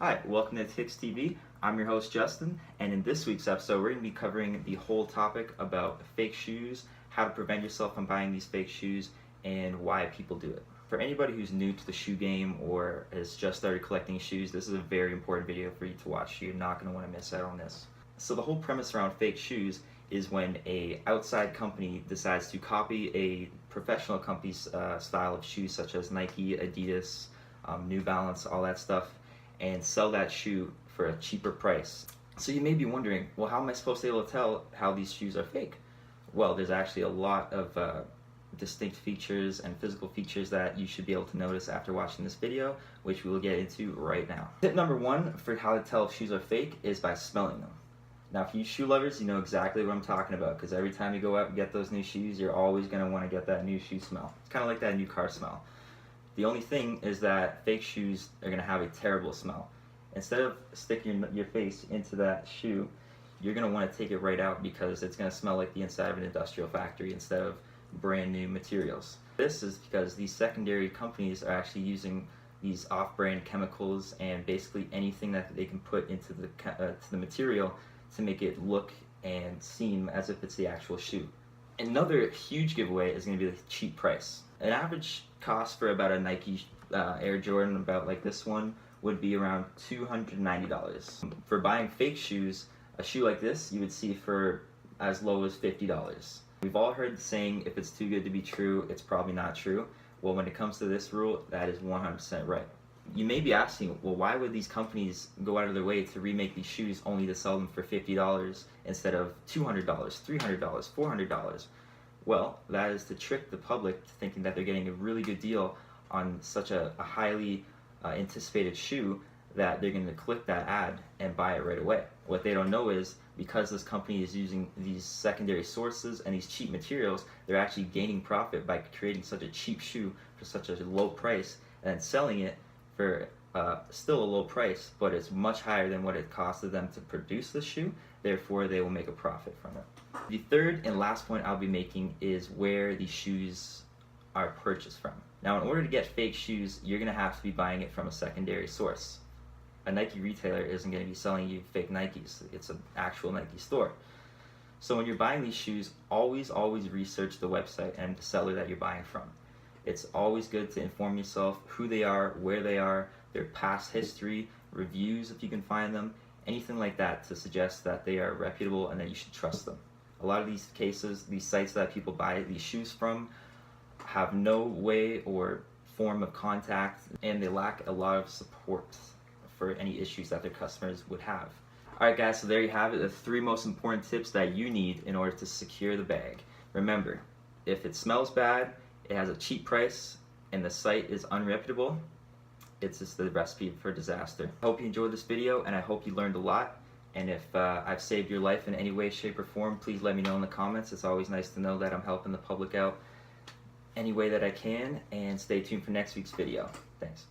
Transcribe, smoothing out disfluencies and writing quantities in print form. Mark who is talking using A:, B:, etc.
A: Hi, welcome to Tix TV. I'm your host Justin, and in this week's episode, we're going to be covering the whole topic about fake shoes, how to prevent yourself from buying these fake shoes, and why people do it. For anybody who's new to the shoe game or has just started collecting shoes, this is a very important video for you to watch. You're not going to want to miss out on this. So the whole premise around fake shoes is when a outside company decides to copy a professional company's style of shoes, such as Nike, Adidas, New Balance, all that stuff, and sell that shoe for a cheaper price. So you may be wondering, well, how am I supposed to be able to tell how these shoes are fake? Well, there's actually a lot of distinct features and physical features that you should be able to notice after watching this video, which we will get into right now. Tip number one for how to tell if shoes are fake is by smelling them. Now, for you shoe lovers, you know exactly what I'm talking about, because every time you go out and get those new shoes, you're always going to want to get that new shoe smell. It's kind of like that new car smell. The only thing is that fake shoes are going to have a terrible smell. Instead of sticking your face into that shoe, you're going to want to take it right out because it's going to smell like the inside of an industrial factory instead of brand new materials. This is because these secondary companies are actually using these off-brand chemicals and basically anything that they can put into the material to make it look and seem as if it's the actual shoe. Another huge giveaway is going to be the cheap price. An average cost for about a Nike Air Jordan, about like this one, would be around $290. For buying fake shoes, a shoe like this you would see for as low as $50. We've all heard the saying, if it's too good to be true, it's probably not true. Well, when it comes to this rule, that is 100% right. You may be asking, well, why would these companies go out of their way to remake these shoes only to sell them for $50 instead of $200, $300, $400? Well, that is to trick the public to thinking that they're getting a really good deal on such a highly anticipated shoe that they're going to click that ad and buy it right away. What they don't know is, because this company is using these secondary sources and these cheap materials, they're actually gaining profit by creating such a cheap shoe for such a low price and then selling it for still a low price, but it's much higher than what it costed them to produce the shoe. Therefore, they will make a profit from it. The third and last point I'll be making is where the shoes are purchased from. Now, in order to get fake shoes, you're going to have to be buying it from a secondary source. A Nike retailer isn't going to be selling you fake Nikes. It's an actual Nike store. So when you're buying these shoes, always research the website and the seller that you're buying from. It's always good to inform yourself who they are, where they are, their past history, reviews if you can find them, anything like that to suggest that they are reputable and that you should trust them. A lot of these cases, these sites that people buy these shoes from have no way or form of contact, and they lack a lot of support for any issues that their customers would have. Alright guys, so there you have it, the 3 most important tips that you need in order to secure the bag. Remember, if it smells bad, it has a cheap price, and the site is unreputable, it's just the recipe for disaster. I hope you enjoyed this video, and I hope you learned a lot. And if I've saved your life in any way, shape, or form, please let me know in the comments. It's always nice to know that I'm helping the public out any way that I can, and stay tuned for next week's video. Thanks.